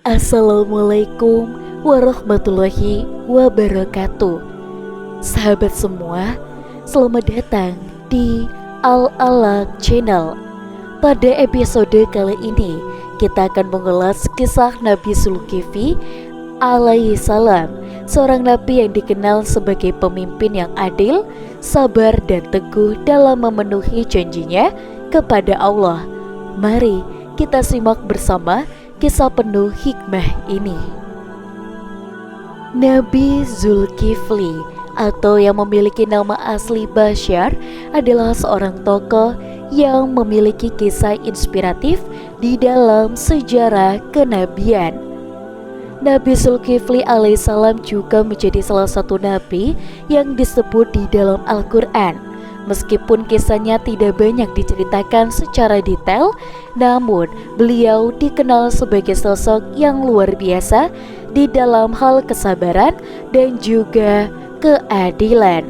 Assalamualaikum warahmatullahi wabarakatuh. Sahabat semua, selamat datang di Al-Alaq Channel. Pada episode kali ini, kita akan mengulas kisah Nabi Zulkifli alaihi salam, seorang nabi yang dikenal sebagai pemimpin yang adil, sabar dan teguh dalam memenuhi janjinya kepada Allah. Mari kita simak bersama kisah penuh hikmah ini. Nabi Zulkifli atau yang memiliki nama asli Bashar adalah seorang tokoh yang memiliki kisah inspiratif di dalam sejarah kenabian. Nabi Zulkifli alaihissalam juga menjadi salah satu nabi yang disebut di dalam Al-Quran. Meskipun kisahnya tidak banyak diceritakan secara detail, namun beliau dikenal sebagai sosok yang luar biasa di dalam hal kesabaran dan juga keadilan.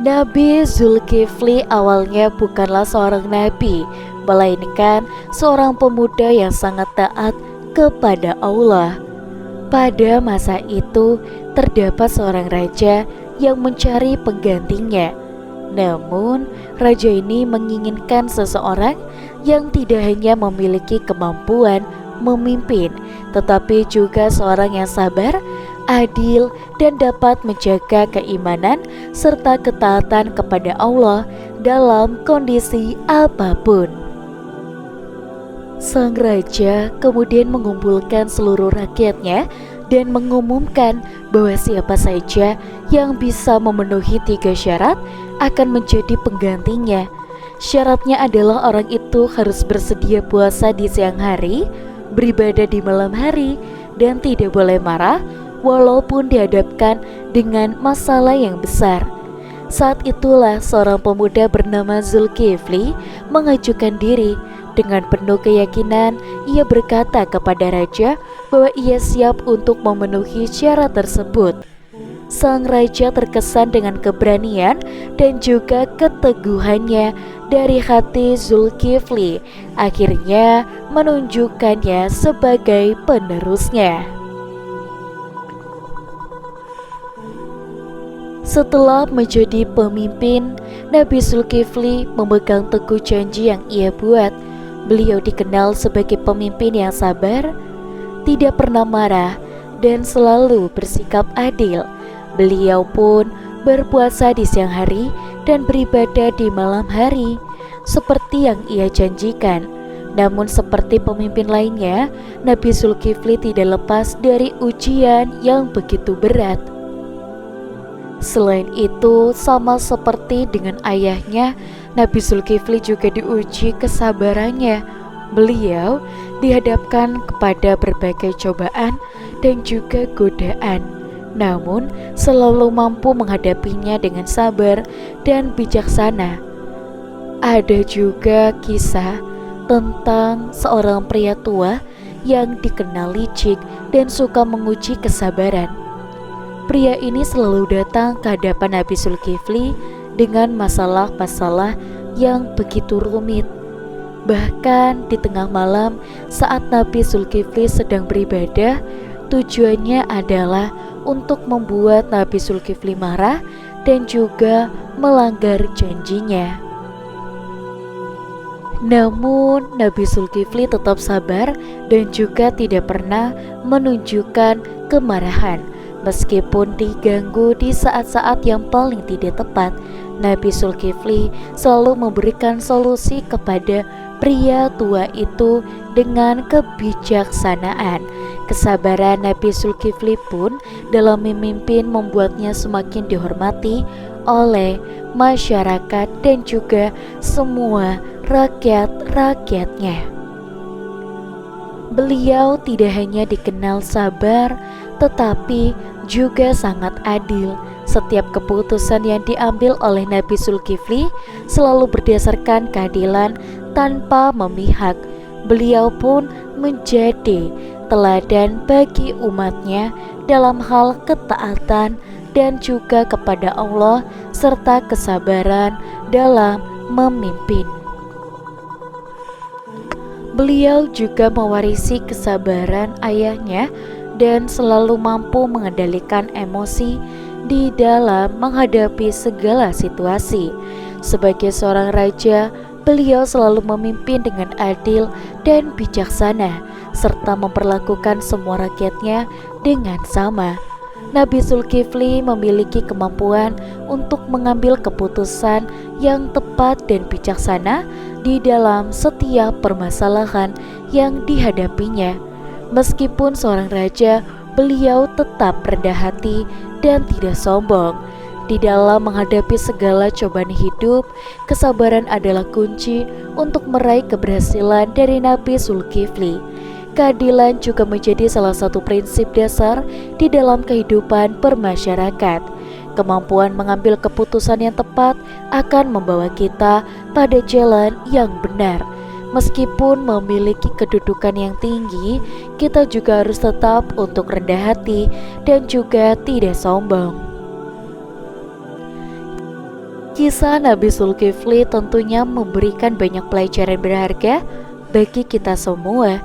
Nabi Zulkifli awalnya bukanlah seorang nabi, melainkan seorang pemuda yang sangat taat kepada Allah. Pada masa itu, terdapat seorang raja yang mencari penggantinya. Namun, raja ini menginginkan seseorang yang tidak hanya memiliki kemampuan memimpin, tetapi juga seorang yang sabar, adil, dan dapat menjaga keimanan serta ketaatan kepada Allah dalam kondisi apapun. Sang raja kemudian mengumpulkan seluruh rakyatnya dan mengumumkan bahwa siapa saja yang bisa memenuhi 3 syarat akan menjadi penggantinya. Syaratnya adalah orang itu harus bersedia puasa di siang hari, beribadah di malam hari, dan tidak boleh marah walaupun dihadapkan dengan masalah yang besar. Saat itulah seorang pemuda bernama Zulkifli mengajukan diri. Dengan penuh keyakinan, ia berkata kepada raja bahwa ia siap untuk memenuhi syarat tersebut. Sang raja terkesan dengan keberanian dan juga keteguhannya dari hati Zulkifli, akhirnya menunjukkannya sebagai penerusnya. Setelah menjadi pemimpin, Nabi Zulkifli memegang teguh janji yang ia buat. Beliau dikenal sebagai pemimpin yang sabar, tidak pernah marah, dan selalu bersikap adil. Beliau pun berpuasa di siang hari dan beribadah di malam hari, seperti yang ia janjikan. Namun seperti pemimpin lainnya, Nabi Zulkifli tidak lepas dari ujian yang begitu berat. Selain itu, sama seperti dengan ayahnya, Nabi Zulkifli juga diuji kesabarannya. Beliau dihadapkan kepada berbagai cobaan dan juga godaan, namun selalu mampu menghadapinya dengan sabar dan bijaksana. Ada juga kisah tentang seorang pria tua yang dikenal licik dan suka menguji kesabaran. Pria ini selalu datang ke hadapan Nabi Zulkifli dengan masalah-masalah yang begitu rumit. Bahkan di tengah malam saat Nabi Zulkifli sedang beribadah, tujuannya adalah untuk membuat Nabi Zulkifli marah dan juga melanggar janjinya. Namun Nabi Zulkifli tetap sabar dan juga tidak pernah menunjukkan kemarahan. Meskipun diganggu di saat-saat yang paling tidak tepat, Nabi Zulkifli selalu memberikan solusi kepada pria tua itu dengan kebijaksanaan. Kesabaran Nabi Zulkifli pun dalam memimpin membuatnya semakin dihormati oleh masyarakat dan juga semua rakyat-rakyatnya. Beliau tidak hanya dikenal sabar, tetapi juga sangat adil. Setiap keputusan yang diambil oleh Nabi Zulkifli selalu berdasarkan keadilan tanpa memihak. Beliau pun menjadi teladan bagi umatnya dalam hal ketaatan dan juga kepada Allah serta kesabaran dalam memimpin. Beliau juga mewarisi kesabaran ayahnya dan selalu mampu mengendalikan emosi di dalam menghadapi segala situasi. Sebagai seorang raja, beliau selalu memimpin dengan adil dan bijaksana, serta memperlakukan semua rakyatnya dengan sama. Nabi Zulkifli memiliki kemampuan untuk mengambil keputusan yang tepat dan bijaksana di dalam setiap permasalahan yang dihadapinya. Meskipun seorang raja, beliau tetap rendah hati dan tidak sombong. Di dalam menghadapi segala cobaan hidup, kesabaran adalah kunci untuk meraih keberhasilan dari Nabi Zulkifli. Keadilan juga menjadi salah satu prinsip dasar di dalam kehidupan bermasyarakat. Kemampuan mengambil keputusan yang tepat akan membawa kita pada jalan yang benar. Meskipun memiliki kedudukan yang tinggi, kita juga harus tetap untuk rendah hati dan juga tidak sombong. Kisah Nabi Zulkifli tentunya memberikan banyak pelajaran berharga bagi kita semua.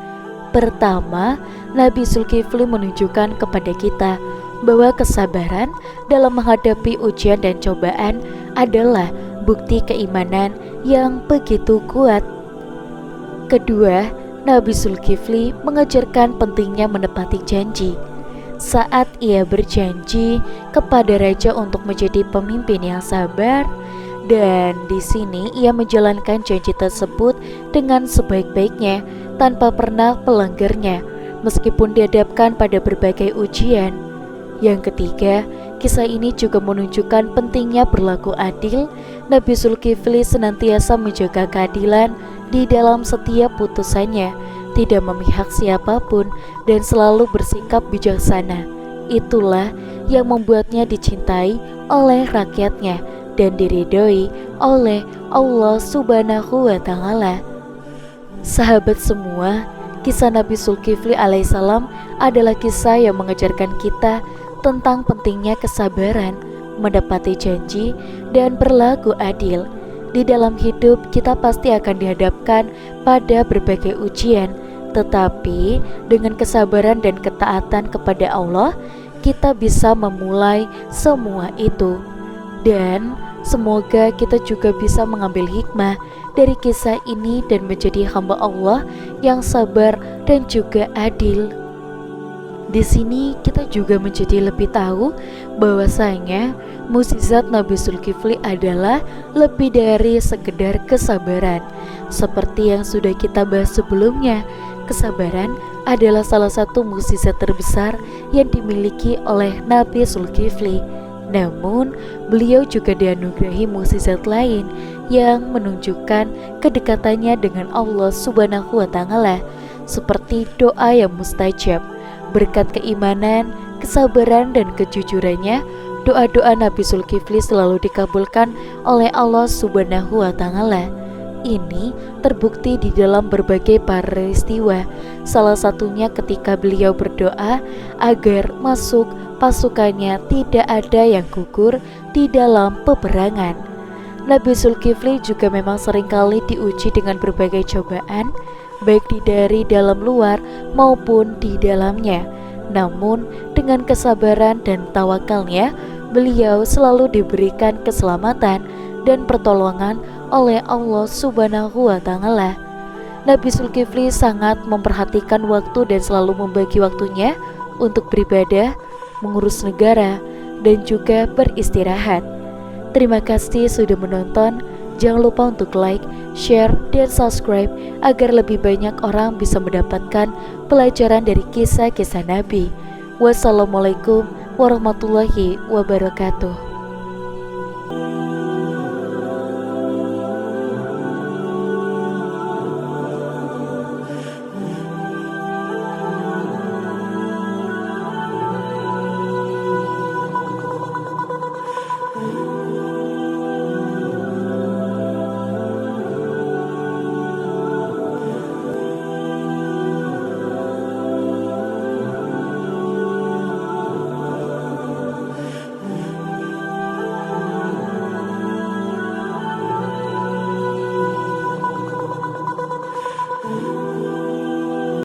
Pertama, Nabi Zulkifli menunjukkan kepada kita bahwa kesabaran dalam menghadapi ujian dan cobaan adalah bukti keimanan yang begitu kuat. Kedua, Nabi Zulkifli mengajarkan pentingnya menepati janji. Saat ia berjanji kepada raja untuk menjadi pemimpin yang sabar, dan di sini ia menjalankan janji tersebut dengan sebaik-baiknya tanpa pernah melanggarnya, meskipun dihadapkan pada berbagai ujian. Yang ketiga, kisah ini juga menunjukkan pentingnya berlaku adil. Nabi Zulkifli senantiasa menjaga keadilan di dalam setiap putusannya, tidak memihak siapapun dan selalu bersikap bijaksana. Itulah yang membuatnya dicintai oleh rakyatnya dan diridhoi oleh Allah Subhanahu wa Ta'ala. Sahabat semua, kisah Nabi Zulkifli alaihissalam adalah kisah yang mengajarkan kita tentang pentingnya kesabaran, menepati janji, dan berlaku adil. Di dalam hidup kita pasti akan dihadapkan pada berbagai ujian, tetapi dengan kesabaran dan ketaatan kepada Allah, kita bisa memulai semua itu. Dan semoga kita juga bisa mengambil hikmah dari kisah ini dan menjadi hamba Allah yang sabar dan juga adil. Di sini kita juga menjadi lebih tahu bahwasanya mukjizat Nabi Zulkifli adalah lebih dari sekedar kesabaran. Seperti yang sudah kita bahas sebelumnya, kesabaran adalah salah satu mukjizat terbesar yang dimiliki oleh Nabi Zulkifli. Namun, beliau juga dianugerahi mukjizat lain yang menunjukkan kedekatannya dengan Allah Subhanahu wa Ta'ala, seperti doa yang mustajab. Berkat keimanan, kesabaran, dan kejujurannya, doa-doa Nabi Zulkifli selalu dikabulkan oleh Allah Subhanahu wa Ta'ala. Ini terbukti di dalam berbagai peristiwa, salah satunya ketika beliau berdoa agar masuk pasukannya tidak ada yang gugur di dalam peperangan. Nabi Zulkifli juga memang seringkali diuji dengan berbagai cobaan, baik dari dalam luar maupun di dalamnya. Namun dengan kesabaran dan tawakalnya, beliau selalu diberikan keselamatan dan pertolongan oleh Allah Subhanahu wa Ta'ala. Nabi Zulkifli sangat memperhatikan waktu dan selalu membagi waktunya untuk beribadah, mengurus negara, dan juga beristirahat. Terima kasih sudah menonton. Jangan lupa untuk like, share, dan subscribe agar lebih banyak orang bisa mendapatkan pelajaran dari kisah-kisah Nabi. Wassalamualaikum warahmatullahi wabarakatuh.